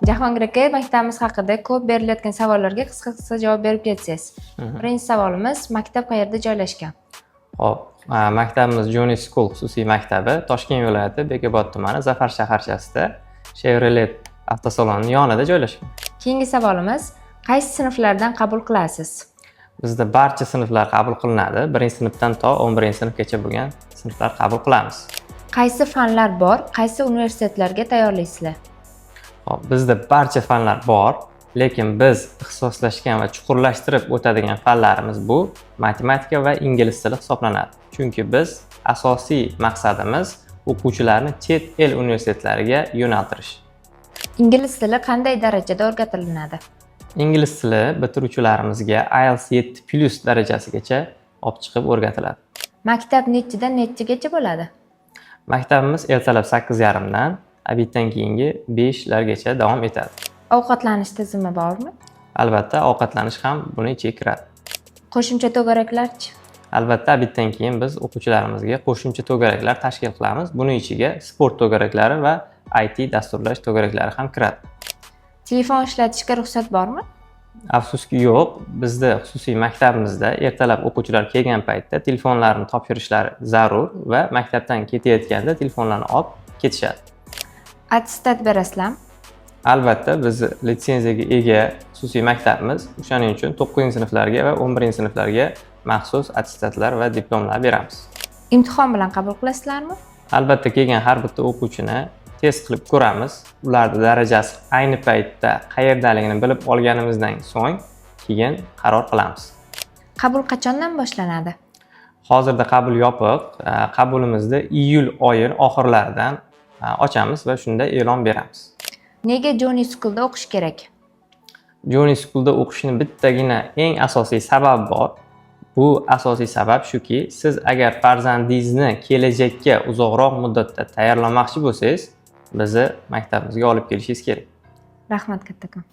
Jahongir aka, maktabimiz haqida ko'p berilayotgan savollarga qisqa javob berib ketsangiz. Birinchi savolimiz, maktab qayerda joylashgan? Hop, maktabimiz Joni School xususiy maktabi Toshkent viloyati Bekobod tumani Zafar shaharchasida Chevrolet avtosalonining yonida joylashgan. Keyingi savolimiz, qaysi sinflardan qabul qilasiz? Bizda barcha sinflar qabul qilinadi. 1-sinfdan to 11-sinfgacha bo'lgan sinflar qabul qilamiz. Qaysi fanlar bor, qaysi universitetlarga tayyorlaysizlar? Hop, bizda barcha fanlar bor, lekin biz ixtisoslashgan va chuqurlashtirib o'tadigan fanlarimiz bu matematika va ingliz tili hisoblanadi. Chunki biz asosiy maqsadimiz o'quvchilarni chet el universitetlariga yo'naltirish. Ingliz tili qanday darajada o'rgatilinadi? Ingliz tili bitiruvchilarimizga IELTS 7+ darajasigacha olib chiqib o'rgatiladi. Maktab nechidan nechagacha bo'ladi? Maktabimiz ertalab 8:30 dan obeddan keyingi 5 largacha davom etadi. Ovqatlanish tizimi bormi? Albatta, ovqatlanish ham buni ichiga kiradi. Qo'shimcha to'garaklarchi? Albatta, obeddan keyin biz o'quvchilarimizga qo'shimcha to'garaklar tashkil qilamiz. Buning ichiga sport to'garaklari va IT dasturlash to'garaklari ham kiradi. Telefon ishlatishga ruxsat bormi? Afsuski yo'q. Bizda xususiy maktabimizda ertalab o'quvchilar kelgan paytda telefonlarini topshirishlari zarur va maktabdan ketayotganda telefonlarni olib ketishadi. Attestat berasizlarmi? Albatta, biz litsenziyaga ega xususiy maktabimiz. O'shaning uchun 9-sinflarga va 11-sinflarga maxsus attestatlar va diplomlar beramiz. Imtihon bilan qabul qilasizlarmi? Albatta, kelgan har bitta o'quvchini test qilib ko'ramiz. Ularning darajasi ayni paytda qayerdaligini bilib olganimizdan so'ng keyin qaror qilamiz. Qabul qachondan boshlanadi? Hozirda qabul yopiq. Qabulimizni iyul oyi oxirlaridan ochamiz va shunda e'lon beramiz. Nega Joni Schoolda o'qish kerak? Joni Schoolda o'qishning bittagina eng asosiy sababi bor. Bu asosiy sabab shuki, siz agar farzandingizni kelajakka uzoqroq muddatda tayyorlamoqchi bo'lsangiz, bizni maktabimizga olib kelishingiz kerak. Rahmat kattakon.